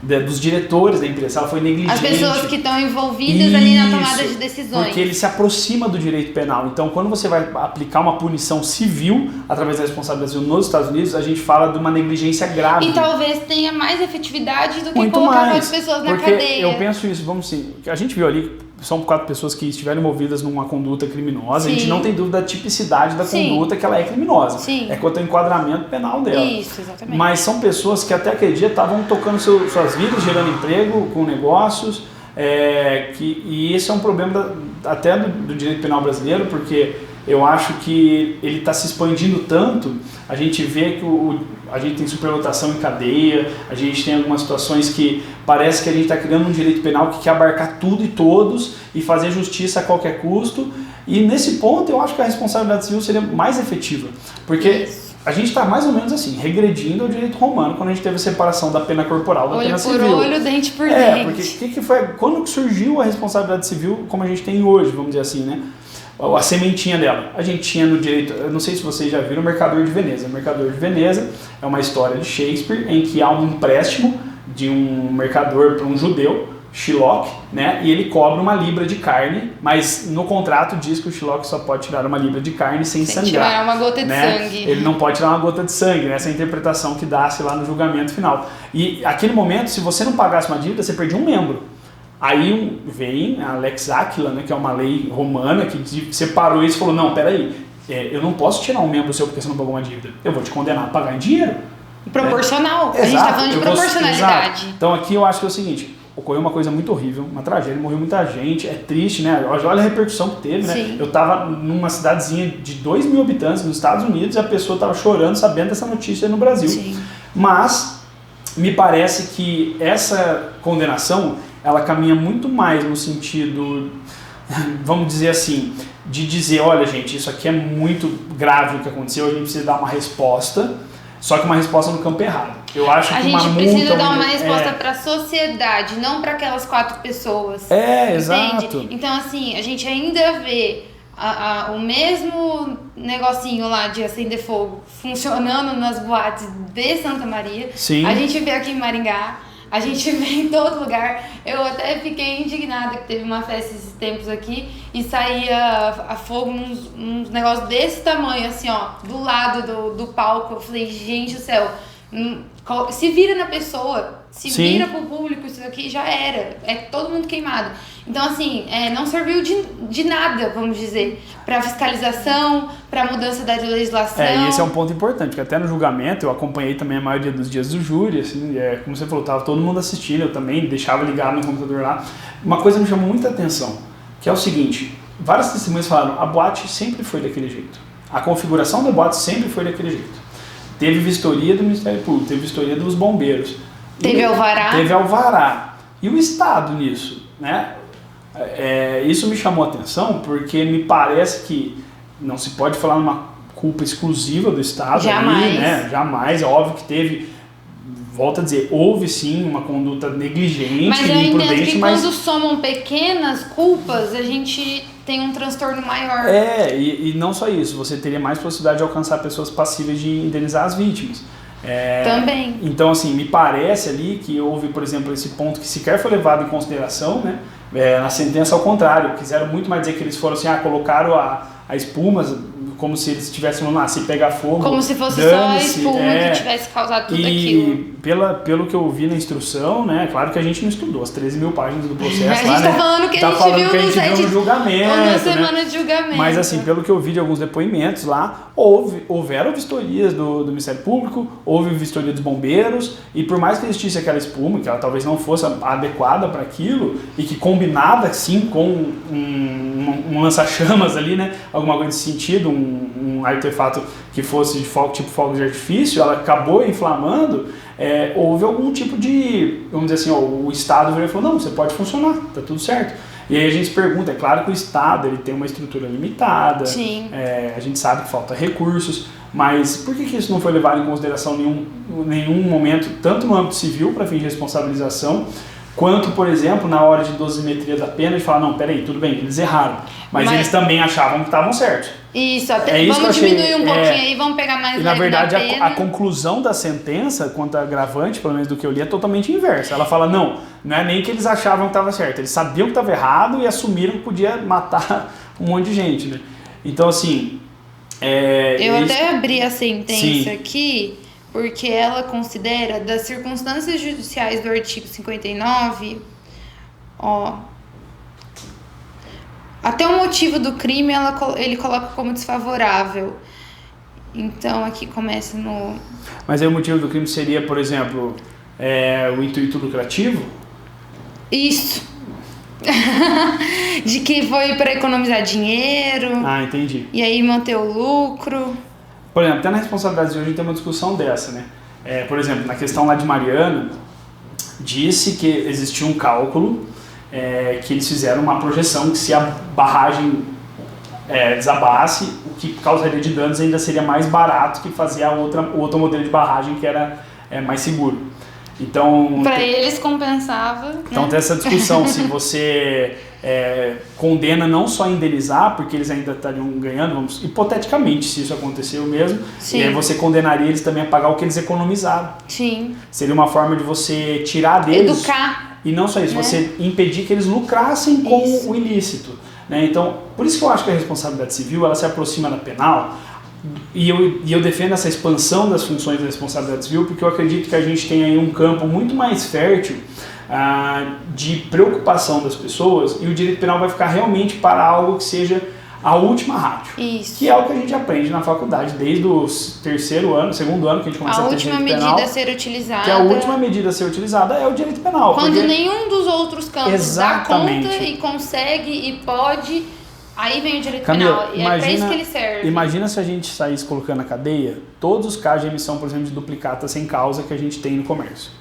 dos diretores da empresa, ela foi negligente. As pessoas que estão envolvidas ali na tomada de decisões. Porque ele se aproxima do direito penal. Então, quando você vai aplicar uma punição civil através da responsabilidade civil nos Estados Unidos, a gente fala de uma negligência grave. E talvez tenha mais efetividade do que muito colocar mais pessoas na cadeia. Eu penso isso, vamos assim, a gente viu ali, são 4 pessoas que estiveram envolvidas numa conduta criminosa. Sim. A gente não tem dúvida da tipicidade da conduta, que ela é criminosa. Sim. É quanto ao enquadramento penal dela. Isso, exatamente. Mas são pessoas que até aquele dia estavam tocando suas vidas, gerando emprego, com negócios, e esse é um problema até do direito penal brasileiro, porque eu acho que ele está se expandindo tanto. A gente vê que a gente tem superlotação em cadeia, a gente tem algumas situações que parece que a gente está criando um direito penal que quer abarcar tudo e todos e fazer justiça a qualquer custo. E nesse ponto eu acho que a responsabilidade civil seria mais efetiva, porque a gente está mais ou menos assim, regredindo ao direito romano quando a gente teve a separação da pena corporal da pena civil. Olho por olho, dente por dente. Porque quando que surgiu a responsabilidade civil como a gente tem hoje, vamos dizer assim, né? A sementinha dela. A gente tinha no direito, eu não sei se vocês já viram, o Mercador de Veneza. O Mercador de Veneza é uma história de Shakespeare em que há um empréstimo de um mercador para um judeu, Shylock, né? E ele cobra uma libra de carne, mas no contrato diz que o Shylock só pode tirar uma libra de carne sem sangrar. Tirar uma gota de sangue. Ele não pode tirar uma gota de sangue, né? Essa é a interpretação que dá-se lá no julgamento final. E aquele momento, se você não pagasse uma dívida, você perdia um membro. Aí vem a Lex Aquila, né, que é uma lei romana que separou isso e falou, não, peraí, eu não posso tirar um membro seu porque você não pagou uma dívida, eu vou te condenar a pagar em dinheiro. Proporcional, a gente está falando de proporcionalidade. Então aqui eu acho que é o seguinte, ocorreu uma coisa muito horrível, uma tragédia, morreu muita gente, é triste, né? Olha a repercussão que teve, né? Sim. Eu estava numa cidadezinha de 2.000 habitantes nos Estados Unidos e a pessoa estava chorando sabendo dessa notícia no Brasil. Sim. Mas me parece que essa condenação ela caminha muito mais no sentido, vamos dizer assim, de dizer, olha gente, isso aqui é muito grave o que aconteceu, a gente precisa dar uma resposta, só que uma resposta no campo errado. Eu acho que uma multa... A gente precisa dar uma resposta para a sociedade, não para aquelas 4 pessoas. Exato. Entende? Então assim, a gente ainda vê o mesmo negocinho lá de acender fogo funcionando nas boates de Santa Maria. Sim. A gente vê aqui em Maringá. A gente vê em todo lugar. Eu até fiquei indignada que teve uma festa esses tempos aqui e saía a fogo uns negócios desse tamanho, assim, ó, do lado do palco. Eu falei, gente do céu, se vira na pessoa, se Sim. vira pro público, isso aqui já era. É todo mundo queimado. Então, assim, não serviu de nada, vamos dizer, para fiscalização, para mudança da legislação. E esse é um ponto importante, porque até no julgamento eu acompanhei também a maioria dos dias do júri, assim, como você falou, tava todo mundo assistindo, eu também deixava ligado no computador lá. Uma coisa me chamou muita atenção, que é o seguinte, várias testemunhas falaram, a boate sempre foi daquele jeito, a configuração da boate sempre foi daquele jeito. Teve vistoria do Ministério Público, teve vistoria dos bombeiros. Teve alvará. Teve alvará. E o Estado nisso, né? Isso me chamou a atenção porque me parece que não se pode falar numa culpa exclusiva do Estado. Jamais. Ali, né? Jamais. É óbvio que teve, volto a dizer, houve sim uma conduta negligente, mas eu imprudente. Entendo que quando somam pequenas culpas, a gente tem um transtorno maior. E não só isso, você teria mais possibilidade de alcançar pessoas passíveis de indenizar as vítimas. Também. Então, assim, me parece ali que houve, por exemplo, esse ponto que sequer foi levado em consideração, né? Na sentença, ao contrário, quiseram muito mais dizer que eles foram assim, colocaram a espuma como se eles estivessem falando, se pegar fogo, como se fosse só a espuma que tivesse causado tudo aquilo. E pelo que eu vi na instrução, né, claro que a gente não estudou as 13.000 páginas do processo. A gente tá falando que a gente viu no julgamento, uma semana de julgamento. Mas assim, pelo que eu vi de alguns depoimentos lá, houveram vistorias do Ministério Público, houve vistoria dos bombeiros, e por mais que existisse aquela espuma, que ela talvez não fosse adequada para aquilo, e que combinava sim com um lança-chamas ali, né, alguma coisa nesse sentido, um artefato que fosse de fogo, tipo fogos de artifício, ela acabou inflamando, houve algum tipo de, vamos dizer assim, o Estado veio e falou, não, você pode funcionar, tá tudo certo. E aí a gente se pergunta, é claro que o Estado ele tem uma estrutura limitada, Sim. A gente sabe que falta recursos, mas por que isso não foi levado em consideração em nenhum momento, tanto no âmbito civil, para fins de responsabilização, quanto, por exemplo, na hora de dosimetria da pena, de falar, não, peraí, tudo bem, eles erraram, mas eles também achavam que estavam certos. Isso, vamos diminuir um pouquinho aí, vamos pegar mais leve na verdade, da pena. A conclusão da sentença, quanto a agravante, pelo menos do que eu li, é totalmente inversa. Ela fala, não é nem que eles achavam que estava certo, eles sabiam que estava errado e assumiram que podia matar um monte de gente, né? Então, assim... eu até abri a sentença Sim. aqui, porque ela considera, das circunstâncias judiciais do artigo 59, até o motivo do crime ele coloca como desfavorável. Então aqui começa no... Mas aí o motivo do crime seria, por exemplo, o intuito lucrativo? Isso. De que foi para economizar dinheiro. Ah, entendi. E aí manter o lucro. Por exemplo, até na responsabilidade de hoje a gente tem uma discussão dessa, né? Por exemplo, na questão lá de Mariana, disse que existia um cálculo, que eles fizeram uma projeção que se a barragem desabasse, o que causaria de danos ainda seria mais barato que fazer o outro modelo de barragem que era mais seguro. Então, para eles compensava. Então, né? tem essa discussão se você condena não só a indenizar, porque eles ainda estariam ganhando, hipoteticamente, se isso aconteceu mesmo, você condenaria eles também a pagar o que eles economizaram. Sim. Seria uma forma de você tirar deles... Educar. E não só isso, você impedir que eles lucrassem com o ilícito. Né? Então, por isso que eu acho que a responsabilidade civil ela se aproxima da penal, e eu defendo essa expansão das funções da responsabilidade civil, porque eu acredito que a gente tem aí um campo muito mais fértil de preocupação das pessoas, e o direito penal vai ficar realmente para algo que seja a última ratio. Isso. Que é o que a gente aprende na faculdade, desde o segundo ano que a gente começa a ter direito penal. A última medida a ser utilizada. Que a última medida a ser utilizada é o direito penal. Quando nenhum dos outros campos Exatamente. dá conta e consegue e pode, aí vem o direito Camila, penal. E é pra isso que ele serve. Imagina se a gente saísse colocando na cadeia todos os casos de emissão, por exemplo, de duplicata sem causa que a gente tem no comércio.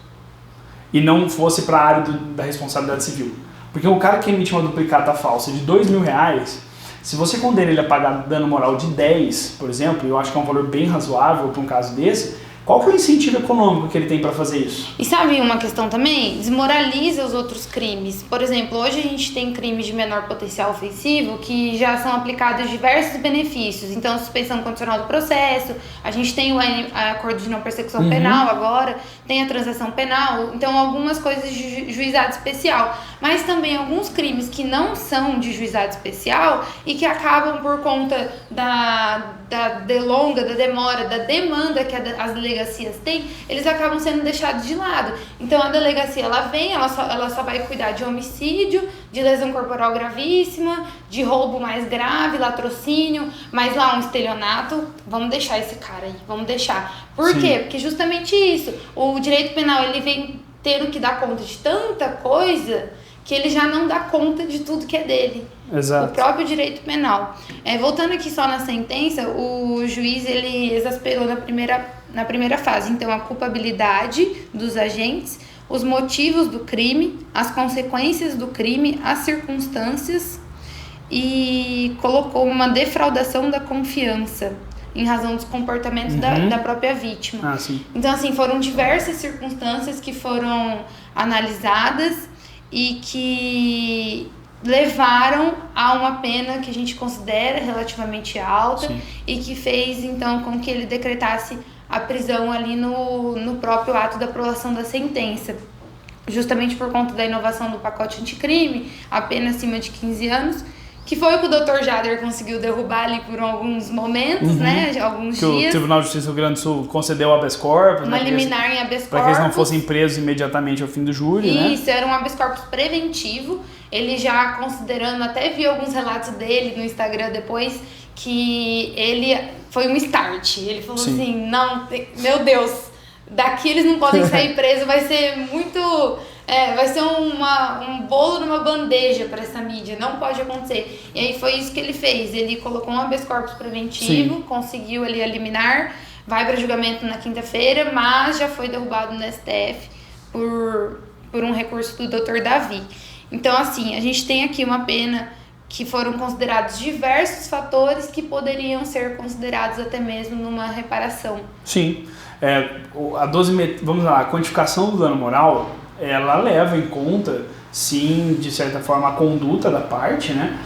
E não fosse para a área da responsabilidade civil. Porque o cara que emite uma duplicata falsa de R$2.000, se você condena ele a pagar dano moral de 10, por exemplo, eu acho que é um valor bem razoável para um caso desse, qual que é o incentivo econômico que ele tem para fazer isso? E sabe uma questão também? Desmoraliza os outros crimes. Por exemplo, hoje a gente tem crimes de menor potencial ofensivo que já são aplicados diversos benefícios. Então, suspensão condicional do processo, a gente tem o acordo de não persecução penal agora, tem a transação penal, então algumas coisas de juizado especial. Mas também alguns crimes que não são de juizado especial e que acabam por conta da delonga, da demora, da demanda que as delegacias têm, eles acabam sendo deixados de lado. Então a delegacia ela vem, ela só vai cuidar de homicídio, de lesão corporal gravíssima, de roubo mais grave, latrocínio, mas lá um estelionato, vamos deixar esse cara aí, vamos deixar. Por quê? Porque justamente isso, o direito penal ele vem tendo que dar conta de tanta coisa que ele já não dá conta de tudo que é dele. Exato. O próprio direito penal. Voltando aqui só na sentença, o juiz ele exasperou na primeira fase. Então, a culpabilidade dos agentes, os motivos do crime, as consequências do crime, as circunstâncias e colocou uma defraudação da confiança em razão dos comportamentos da própria vítima. Ah, sim. Então, assim, foram diversas circunstâncias que foram analisadas e que levaram a uma pena que a gente considera relativamente alta. Sim. E que fez, então, com que ele decretasse a prisão ali no próprio ato da aprovação da sentença. Justamente por conta da inovação do pacote anticrime, a pena acima de 15 anos, que foi o que o Dr. Jader conseguiu derrubar ali por alguns momentos, né? Alguns que dias. O Tribunal de Justiça do Rio Grande do Sul concedeu habeas corpus. Uma liminar em habeas corpus. Para que eles não fossem presos imediatamente ao fim do júri, né? Isso, era um habeas corpus preventivo. Ele já considerando, até vi alguns relatos dele no Instagram depois, que ele foi um start. Ele falou assim, não, meu Deus, daqui eles não podem sair presos, vai ser muito... vai ser um bolo numa bandeja para essa mídia, não pode acontecer. E aí foi isso que ele fez, ele colocou um habeas corpus preventivo, conseguiu ali a liminar, vai para julgamento na quinta-feira, mas já foi derrubado no STF por um recurso do Dr. Davi. Então, assim, a gente tem aqui uma pena que foram considerados diversos fatores que poderiam ser considerados até mesmo numa reparação. Sim. Vamos lá, a quantificação do dano moral, ela leva em conta, sim, de certa forma, a conduta da parte, né?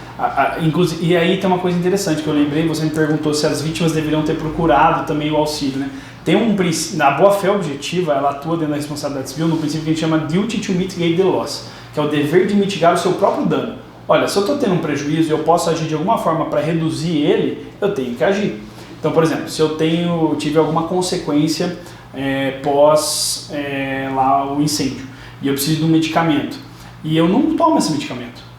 Inclusive, e aí tem uma coisa interessante que eu lembrei, você me perguntou se as vítimas deveriam ter procurado também o auxílio, né? Tem um princípio, na boa-fé objetiva, ela atua dentro da responsabilidade civil no princípio que a gente chama duty to mitigate the loss, que é o dever de mitigar o seu próprio dano. Olha, se eu estou tendo um prejuízo e eu posso agir de alguma forma para reduzir ele, eu tenho que agir. Então, por exemplo, se eu tive alguma consequência pós lá o incêndio e eu preciso de um medicamento e eu não tomo esse medicamento,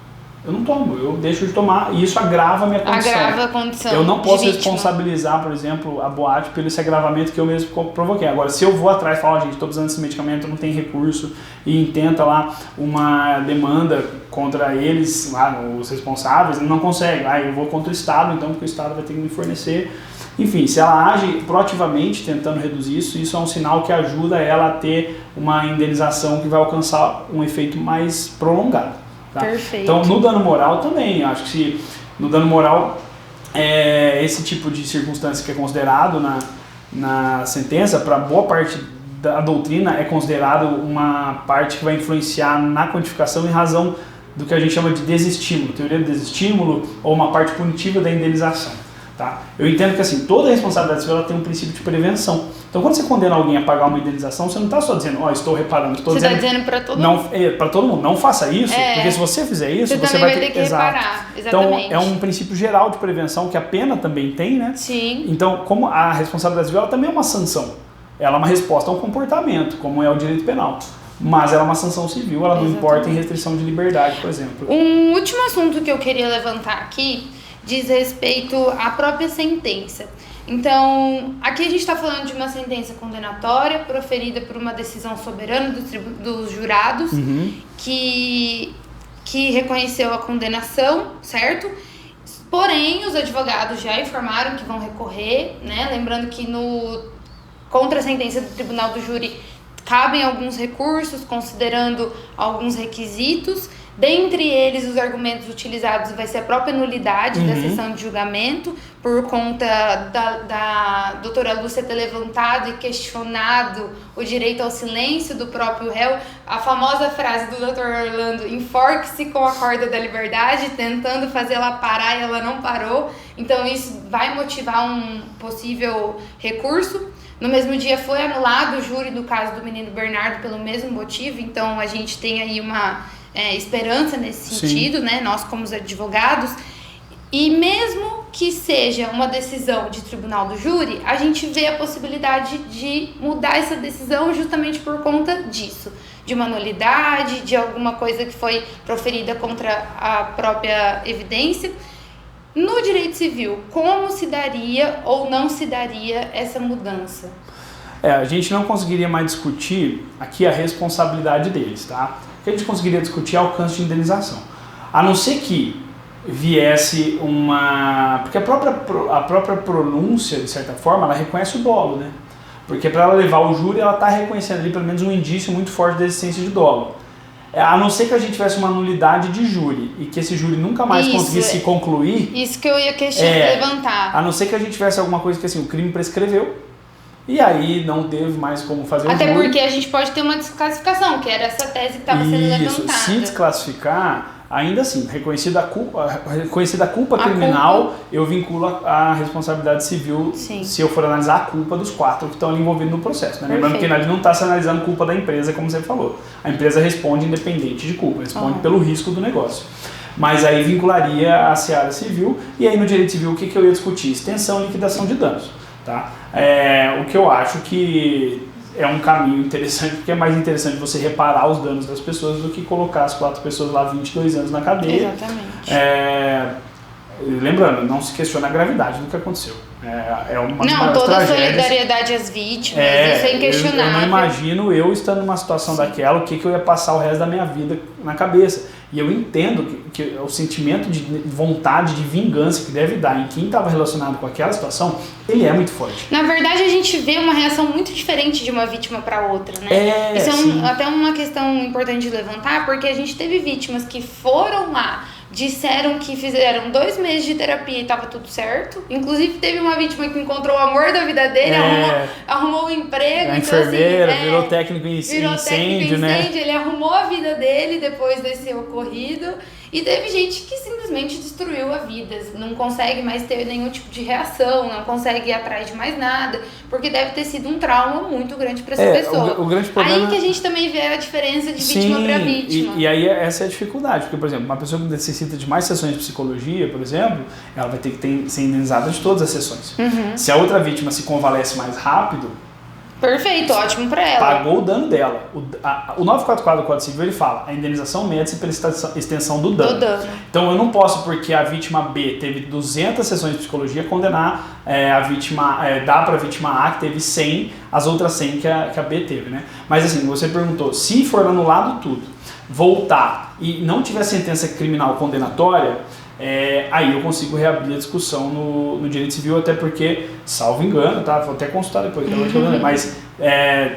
eu não tomo, eu deixo de tomar e isso agrava a minha condição. Agrava a condição. Eu não posso responsabilizar, por exemplo, a boate pelo esse agravamento que eu mesmo provoquei. Agora, se eu vou atrás e falo, gente, estou precisando desse medicamento, não tem recurso, e intenta lá uma demanda contra eles, lá, os responsáveis, não consegue. Eu vou contra o Estado, então, porque o Estado vai ter que me fornecer. Enfim, se ela age proativamente tentando reduzir isso é um sinal que ajuda ela a ter uma indenização que vai alcançar um efeito mais prolongado. Tá? Perfeito. Então, no dano moral também, acho que no dano moral, esse tipo de circunstância que é considerado na sentença, para boa parte da doutrina, é considerado uma parte que vai influenciar na quantificação em razão do que a gente chama de desestímulo, teoria do desestímulo, ou uma parte punitiva da indenização. Tá? Eu entendo que assim, toda responsabilidade civil ela tem um princípio de prevenção. Então, quando você condena alguém a pagar uma indenização, você não está só dizendo, estou reparando. Você está dizendo para todo mundo. Para todo mundo, não faça isso, porque se você fizer isso, você vai ter que reparar. Exatamente. Então, é um princípio geral de prevenção que a pena também tem, né? Sim. Então, como a responsabilidade civil ela também é uma sanção. Ela é uma resposta a um comportamento, como é o direito penal. Mas ela é uma sanção civil, ela não importa em restrição de liberdade, por exemplo. Um último assunto que eu queria levantar aqui diz respeito à própria sentença. Então, aqui a gente está falando de uma sentença condenatória proferida por uma decisão soberana dos jurados, que reconheceu a condenação, certo? Porém, os advogados já informaram que vão recorrer, né? Lembrando que contra a sentença do Tribunal do Júri cabem alguns recursos, considerando alguns requisitos. Dentre eles, os argumentos utilizados vai ser a própria nulidade da sessão de julgamento, por conta da doutora Lúcia ter levantado e questionado o direito ao silêncio do próprio réu. A famosa frase do Dr. Orlando, enforque-se com a corda da liberdade, tentando fazer ela parar e ela não parou. Então isso vai motivar um possível recurso. No mesmo dia foi anulado o júri do caso do menino Bernardo pelo mesmo motivo, então a gente tem aí uma esperança nesse sentido, né? Nós como os advogados. E mesmo que seja uma decisão de tribunal do júri, a gente vê a possibilidade de mudar essa decisão justamente por conta disso, de uma nulidade, de alguma coisa que foi proferida contra a própria evidência. No direito civil, como se daria ou não se daria essa mudança? A gente não conseguiria mais discutir aqui a responsabilidade deles, tá? O que a gente conseguiria discutir é o alcance de indenização. A não ser que viesse uma... Porque a própria pronúncia, de certa forma, ela reconhece o dolo, né? Porque para ela levar o júri, ela está reconhecendo ali pelo menos um indício muito forte da existência de dolo. A não ser que a gente tivesse uma nulidade de júri e que esse júri nunca mais conseguisse concluir... Isso que eu ia levantar. A não ser que a gente tivesse alguma coisa que assim, o crime prescreveu e aí não teve mais como fazer o júri. Até porque a gente pode ter uma desclassificação, que era essa tese que estava sendo levantada. Se desclassificar, ainda assim, reconhecida a culpa criminal, eu vinculo a responsabilidade civil. Sim. Se eu for analisar a culpa dos 4 que estão ali envolvidos no processo. Né? Lembrando que ele não está se analisando a culpa da empresa, como você falou. A empresa responde independente de culpa, responde pelo risco do negócio. Mas aí vincularia a seara civil, e aí no direito civil o que eu ia discutir? Extensão e liquidação de danos. Tá? O que eu acho que é um caminho interessante, porque é mais interessante você reparar os danos das pessoas do que colocar as 4 pessoas lá 22 anos na cadeia. Exatamente. Lembrando, não se questiona a gravidade do que aconteceu. Não, toda a solidariedade às vítimas, isso é inquestionável. Eu não imagino eu estando numa situação daquela, o que eu ia passar o resto da minha vida na cabeça. E eu entendo que o sentimento de vontade, de vingança que deve dar em quem estava relacionado com aquela situação, ele é muito forte. Na verdade, a gente vê uma reação muito diferente de uma vítima para outra, né? Isso é até uma questão importante de levantar, porque a gente teve vítimas que foram lá, disseram que fizeram 2 meses de terapia e estava tudo certo. Inclusive, teve uma vítima que encontrou o amor da vida dele, arrumou um emprego. A enfermeira, virou técnico em incêndio, né? Ele arrumou a vida dele depois desse ocorrido. E teve gente que simplesmente destruiu a vida, não consegue mais ter nenhum tipo de reação, não consegue ir atrás de mais nada, porque deve ter sido um trauma muito grande para essa pessoa. O grande problema... Aí que a gente também vê a diferença de vítima para vítima. E aí essa é a dificuldade, porque, por exemplo, uma pessoa que necessita de mais sessões de psicologia, por exemplo, ela vai ter que ser indenizada de todas as sessões. Se a outra vítima se convalesce mais rápido... Perfeito, ótimo para ela. Pagou o dano dela. O 944 do Código Civil, ele fala, a indenização mede-se pela extensão do dano. Então eu não posso, porque a vítima B teve 200 sessões de psicologia, condenar a vítima, dar para a vítima A, que teve 100, as outras 100 que a B teve, né? Mas assim, você perguntou, se for anulado tudo, voltar e não tiver sentença criminal condenatória, aí eu consigo reabrir a discussão no direito civil, até porque, salvo engano, tá? Vou até consultar depois, mas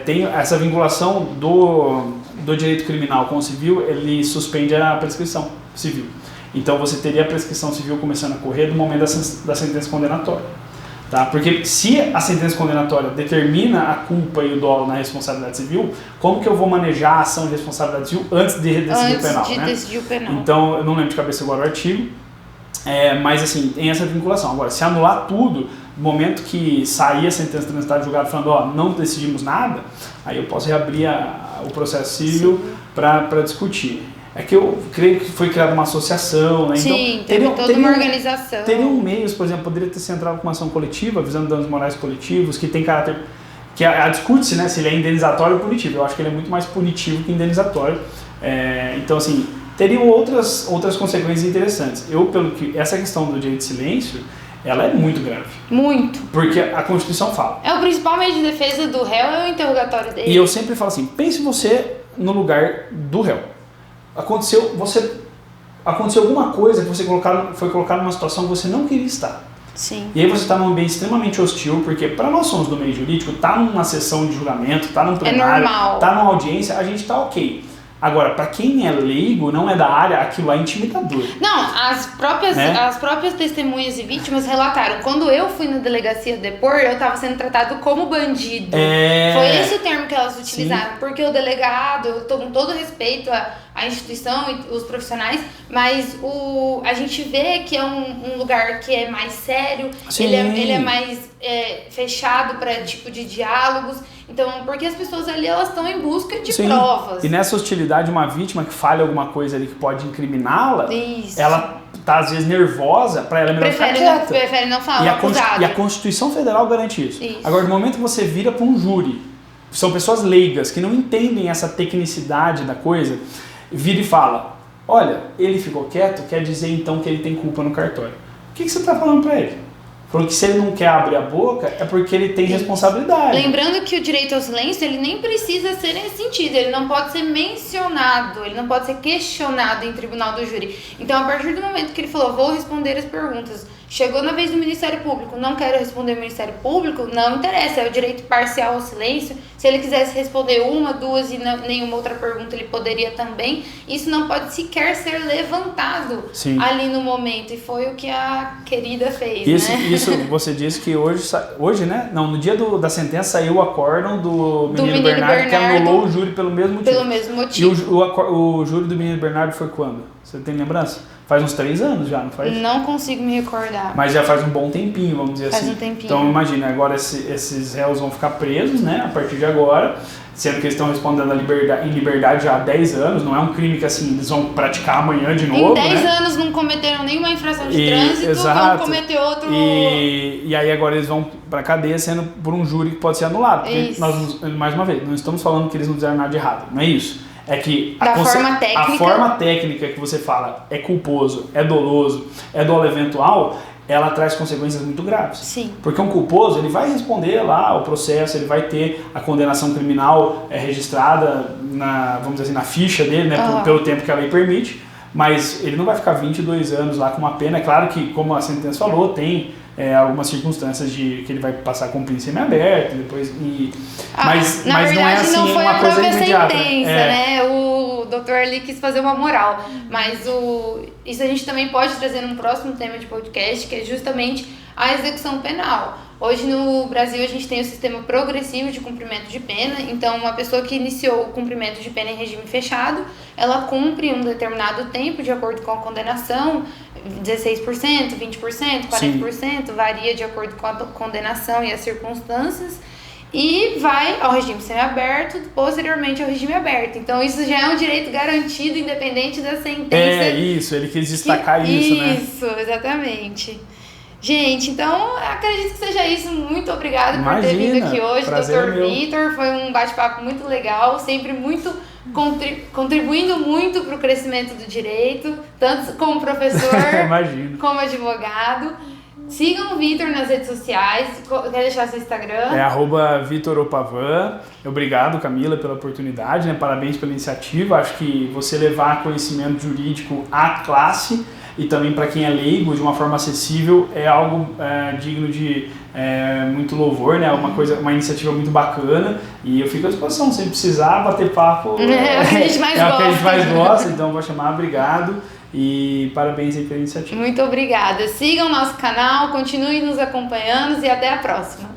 tem essa vinculação do direito criminal com o civil, ele suspende a prescrição civil. Então você teria a prescrição civil começando a correr no momento da sentença condenatória. Tá? Porque se a sentença condenatória determina a culpa e o dolo na responsabilidade civil, como que eu vou manejar a ação de responsabilidade civil antes de decidir o penal? Decidir o penal. Então, eu não lembro de cabeça agora o artigo, mas assim, tem essa vinculação. Agora, se anular tudo, no momento que sair a sentença transitada de julgado falando, não decidimos nada, aí eu posso reabrir o processo civil para discutir. É que eu creio que foi criada uma associação, né? Sim, então, toda uma organização. Teriam meios, por exemplo, poderia ter sido entrado com uma ação coletiva, visando danos morais coletivos, que tem caráter... que discute-se, né, se ele é indenizatório ou punitivo. Eu acho que ele é muito mais punitivo que indenizatório. Então, assim, teriam outras consequências interessantes. Essa questão do direito de silêncio, ela é muito grave. Muito. Porque a Constituição fala. O principal meio de defesa do réu é o interrogatório dele. E eu sempre falo assim, pense você no lugar do réu. Aconteceu alguma coisa que você foi colocado numa situação que você não queria estar. Sim. E aí você está num ambiente extremamente hostil, porque para nós somos do meio jurídico, tá numa sessão de julgamento, tá num plenário, tá numa audiência, a gente tá ok. Agora, para quem é leigo, não é da área, aquilo é intimidador. Não, as próprias testemunhas e vítimas relataram. Quando eu fui na delegacia depor, eu estava sendo tratado como bandido. Foi esse o termo que elas utilizaram. Sim. Porque o delegado, com todo respeito à instituição e os profissionais, mas a gente vê que é um lugar que é mais sério, ele é mais fechado para tipo de diálogos. Então, porque as pessoas ali, elas estão em busca de provas. E nessa hostilidade, uma vítima que falha alguma coisa ali que pode incriminá-la, ela tá às vezes nervosa, para ela é melhor ficar quieta. Prefere não falar, e a Constituição Federal garante isso. Agora, no momento que você vira para um júri, são pessoas leigas, que não entendem essa tecnicidade da coisa, vira e fala, olha, ele ficou quieto, quer dizer então que ele tem culpa no cartório. O que você está falando para ele? Porque se ele não quer abrir a boca, é porque ele tem responsabilidade. Lembrando que o direito ao silêncio, ele nem precisa ser nesse sentido. Ele não pode ser mencionado, ele não pode ser questionado em tribunal do júri. Então, a partir do momento que ele falou, vou responder as perguntas, chegou na vez do Ministério Público, não quero responder o Ministério Público, não interessa, é o direito parcial ao silêncio. Se ele quisesse responder uma, duas e nenhuma outra pergunta, ele poderia também. Isso não pode sequer ser levantado ali no momento. E foi o que a querida fez, Isso você disse que hoje, né? Não, no dia da sentença saiu o acórdão do menino Bernardo, que anulou o júri pelo mesmo motivo. E o júri do menino Bernardo foi quando? Você tem lembrança? Faz uns 3 anos já, não faz? Não consigo me recordar. Mas já faz um bom tempinho, vamos dizer assim. Faz um tempinho. Então imagina, agora esses réus vão ficar presos, né? A partir de agora, sendo que eles estão respondendo em liberdade já há 10 anos, não é um crime que assim, eles vão praticar amanhã de novo. Em 10 anos não cometeram nenhuma infração de trânsito, vão cometer outro. E aí agora eles vão pra cadeia sendo por um júri que pode ser anulado. Porque nós, mais uma vez, não estamos falando que eles não fizeram nada de errado, não é isso. É que a forma técnica que você fala é culposo, é doloso, é dolo eventual, ela traz consequências muito graves. Sim. Porque um culposo, ele vai responder lá o processo, ele vai ter a condenação criminal registrada vamos dizer assim, na ficha dele, né, pelo tempo que a lei permite, mas ele não vai ficar 22 anos lá com uma pena. É claro que, como a sentença falou, tem algumas circunstâncias que ele vai passar com o príncipe semiaberto depois mas na verdade, não é assim, não foi uma a coisa própria imediata. Sentença, né? O doutor ali quis fazer uma moral. Mas isso a gente também pode trazer num próximo tema de podcast, que é justamente a execução penal. Hoje no Brasil a gente tem o sistema progressivo de cumprimento de pena, então uma pessoa que iniciou o cumprimento de pena em regime fechado, ela cumpre um determinado tempo de acordo com a condenação, 16%, 20%, 40%, Sim. varia de acordo com a condenação e as circunstâncias, e vai ao regime semiaberto, posteriormente ao regime aberto. Então isso já é um direito garantido, independente da sentença. Isso, ele quis destacar isso, né? Isso, exatamente. Gente, então acredito que seja isso. Muito obrigada por ter vindo aqui hoje, Dr. Vitor. Foi um bate-papo muito legal, sempre muito contribuindo muito para o crescimento do direito, tanto como professor como advogado. Sigam o Vitor nas redes sociais. Quer deixar seu Instagram? É @VitorOpavan. Obrigado, Camila, pela oportunidade, né? Parabéns pela iniciativa. Acho que você levar conhecimento jurídico à classe e também para quem é leigo de uma forma acessível é algo digno de muito louvor, né? Uma iniciativa muito bacana, e eu fico à disposição, se precisar bater papo, é o que a gente mais gosta. É o que a gente mais gosta, então vou chamar. Obrigado e parabéns aí pela iniciativa. Muito obrigada. Sigam o nosso canal, continuem nos acompanhando e até a próxima.